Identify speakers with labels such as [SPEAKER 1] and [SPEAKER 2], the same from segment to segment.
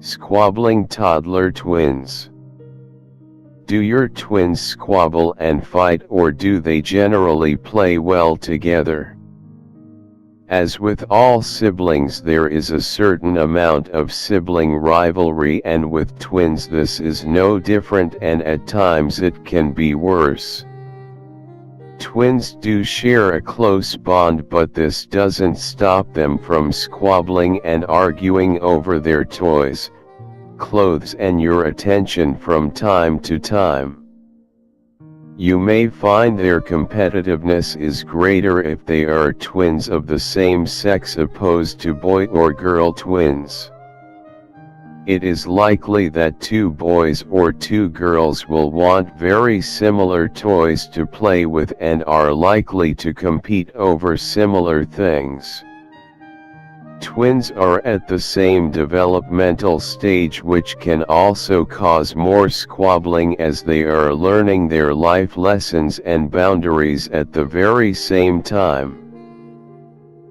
[SPEAKER 1] Squabbling toddler twins. Do your twins squabble and fight, or do they generally play well together? As with all siblings, there is a certain amount of sibling rivalry, and with twins this is no different, and at times it can be worse. Twins do share a close bond, but this doesn't stop them from squabbling and arguing over their toys, clothes and your attention from time to time. You may find their competitiveness is greater if they are twins of the same sex opposed to boy or girl twins. It is likely that two boys or two girls will want very similar toys to play with and are likely to compete over similar things. Twins are at the same developmental stage, which can also cause more squabbling as they are learning their life lessons and boundaries at the very same time.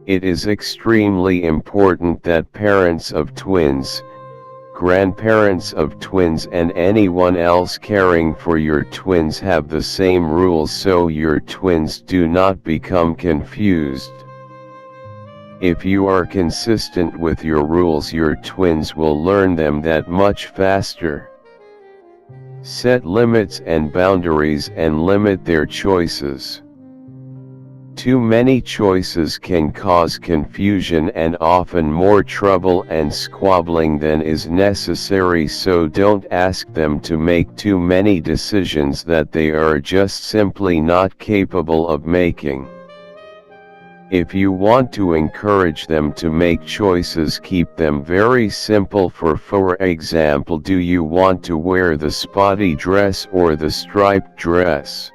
[SPEAKER 1] It is extremely important that parents of twins, grandparents of twins, and anyone else caring for your twins have the same rules so your twins do not become confused. If you are consistent with your rules, your twins will learn them that much faster. Set limits and boundaries and limit their choices. Too many choices can cause confusion and often more trouble and squabbling than is necessary, so don't ask them to make too many decisions that they are just simply not capable of making. If you want to encourage them to make choices, keep them very simple. For example, do you want to wear the spotty dress or the striped dress?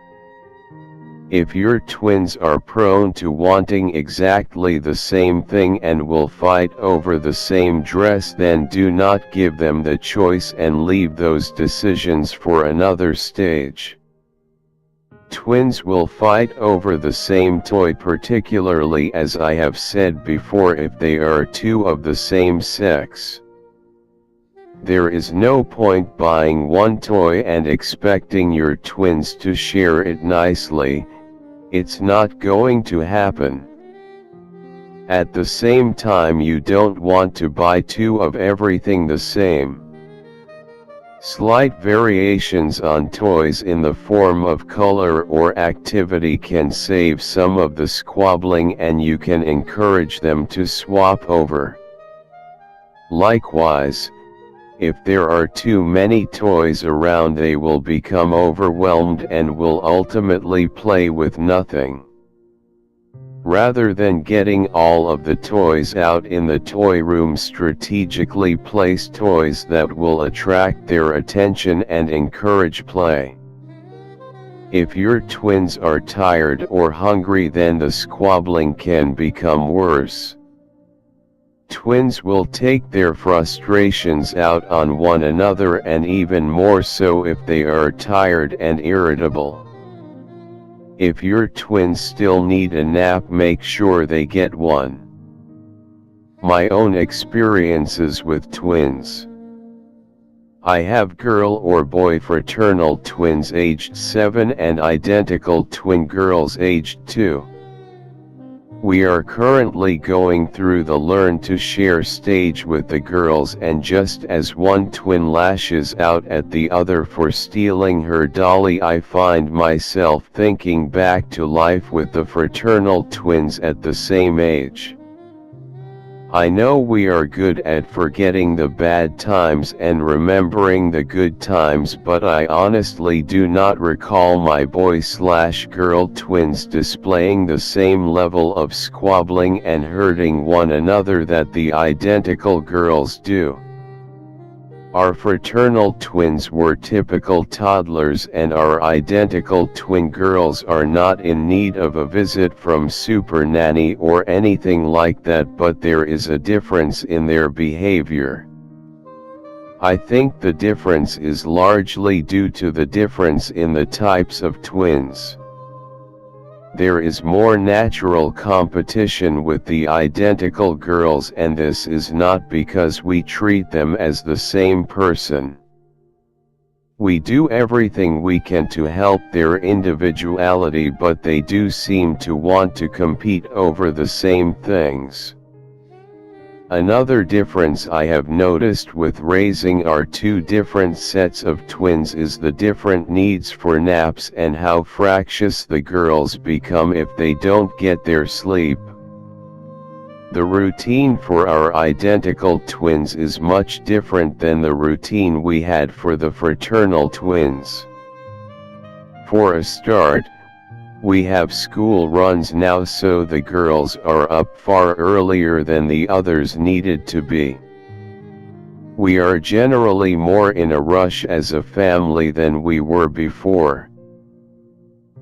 [SPEAKER 1] If your twins are prone to wanting exactly the same thing and will fight over the same dress, then do not give them the choice and leave those decisions for another stage. Twins will fight over the same toy, particularly, as I have said before, if they are two of the same sex. There is no point buying one toy and expecting your twins to share it nicely. It's not going to happen. At the same time, you don't want to buy two of everything the same. Slight variations on toys in the form of color or activity can save some of the squabbling, and you can encourage them to swap over. Likewise, if there are too many toys around, they will become overwhelmed and will ultimately play with nothing. Rather than getting all of the toys out in the toy room, strategically place toys that will attract their attention and encourage play. If your twins are tired or hungry, then the squabbling can become worse. Twins will take their frustrations out on one another, and even more so if they are tired and irritable. If your twins still need a nap, make sure they get one. My own experiences with twins. I have girl or boy fraternal twins aged 7 and identical twin girls aged 2. We are currently going through the learn to share stage with the girls, and just as one twin lashes out at the other for stealing her dolly, I find myself thinking back to life with the fraternal twins at the same age. I know we are good at forgetting the bad times and remembering the good times, but I honestly do not recall my boy/girl twins displaying the same level of squabbling and hurting one another that the identical girls do. Our fraternal twins were typical toddlers, and our identical twin girls are not in need of a visit from super nanny or anything like that, but there is a difference in their behavior. I think the difference is largely due to the difference in the types of twins. there is more natural competition with the identical girls, and this is not because we treat them as the same person. We do everything we can to help their individuality, but they do seem to want to compete over the same things. Another difference I have noticed with raising our two different sets of twins is the different needs for naps and how fractious the girls become if they don't get their sleep. The routine for our identical twins is much different than the routine we had for the fraternal twins. For a start, we have school runs now, so the girls are up far earlier than the others needed to be. We are generally more in a rush as a family than we were before.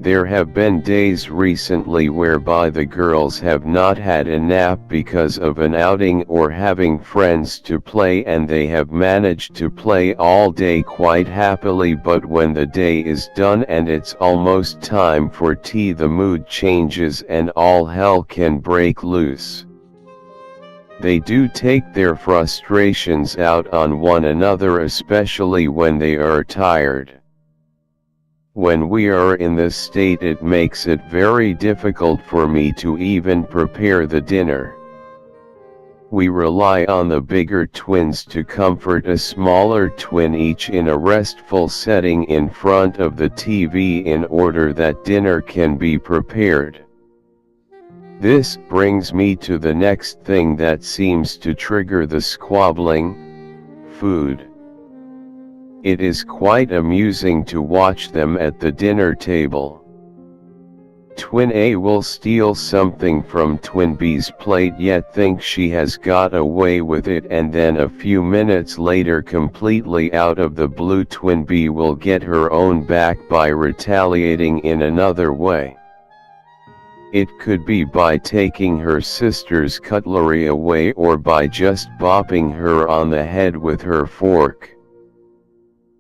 [SPEAKER 1] There have been days recently whereby the girls have not had a nap because of an outing or having friends to play, and they have managed to play all day quite happily, but when the day is done and it's almost time for tea, the mood changes and all hell can break loose. They do take their frustrations out on one another, especially when they are tired. When we are in this state, it makes it very difficult for me to even prepare the dinner. We rely on the bigger twins to comfort a smaller twin, each in a restful setting in front of the TV, in order that dinner can be prepared. This brings me to the next thing that seems to trigger the squabbling: food. It is quite amusing to watch them at the dinner table. Twin A will steal something from Twin B's plate, yet think she has got away with it, and then a few minutes later, completely out of the blue, Twin B will get her own back by retaliating in another way. It could be by taking her sister's cutlery away, or by just bopping her on the head with her fork.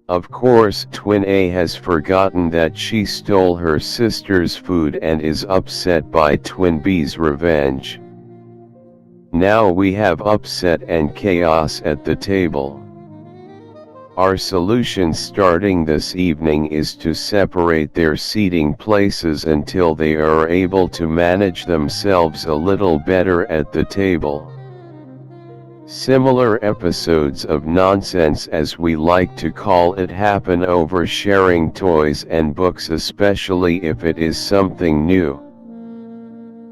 [SPEAKER 1] Of course, Twin A has forgotten that she stole her sister's food and is upset by Twin B's revenge. Now we have upset and chaos at the table. Our solution starting this evening is to separate their seating places until they are able to manage themselves a little better at the table. Similar episodes of nonsense, as we like to call it, happen over sharing toys and books, especially if it is something new.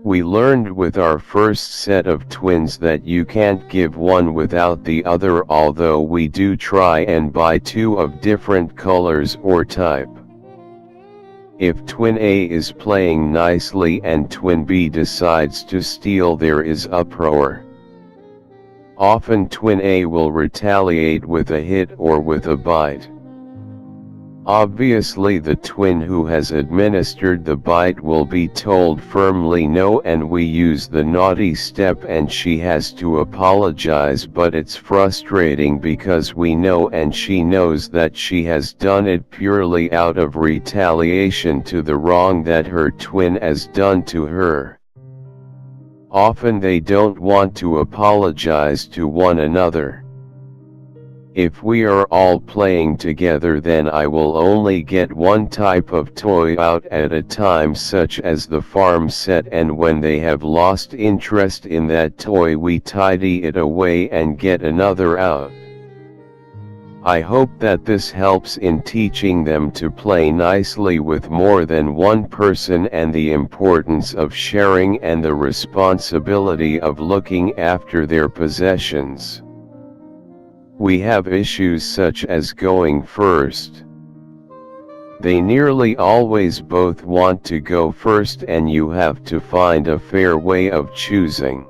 [SPEAKER 1] We learned with our first set of twins that you can't give one without the other, although we do try and buy two of different colors or type. If Twin A is playing nicely and Twin B decides to steal, there is uproar. Often Twin A will retaliate with a hit or with a bite. Obviously, the twin who has administered the bite will be told firmly no, and we use the naughty step and she has to apologize, but it's frustrating because we know and she knows that she has done it purely out of retaliation to the wrong that her twin has done to her. Often they don't want to apologize to one another. If we are all playing together, then I will only get one type of toy out at a time, such as the farm set, and when they have lost interest in that toy, we tidy it away and get another out. I hope that this helps in teaching them to play nicely with more than one person, and the importance of sharing and the responsibility of looking after their possessions. We have issues such as going first. They nearly always both want to go first, and you have to find a fair way of choosing.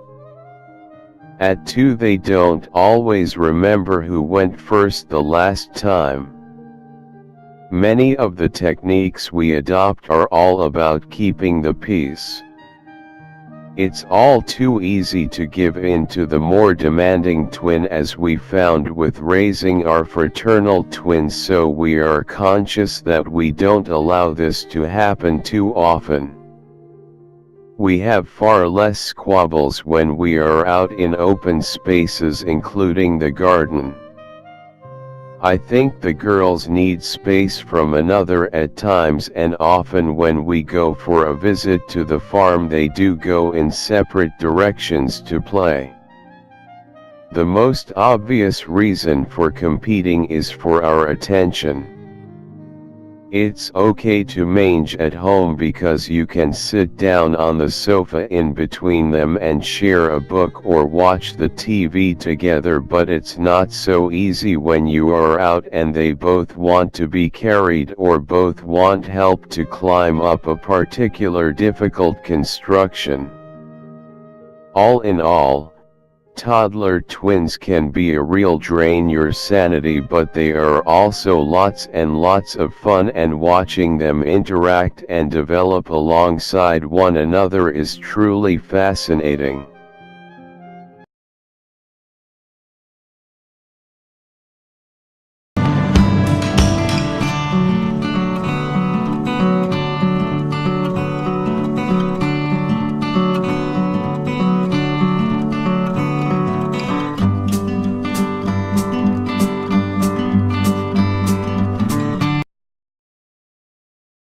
[SPEAKER 1] At 2, they don't always remember who went first the last time. Many of the techniques we adopt are all about keeping the peace. It's all too easy to give in to the more demanding twin, as we found with raising our fraternal twins, so we are conscious that we don't allow this to happen too often. We have far less squabbles when we are out in open spaces, including the garden. I think the girls need space from another at times, and often when we go for a visit to the farm they do go in separate directions to play. The most obvious reason for competing is for our attention. It's okay to mange at home because you can sit down on the sofa in between them and share a book or watch the TV together, but it's not so easy when you are out and they both want to be carried or both want help to climb up a particular difficult construction. All in all, toddler twins can be a real drain your sanity, but they are also lots and lots of fun, and watching them interact and develop alongside one another is truly fascinating.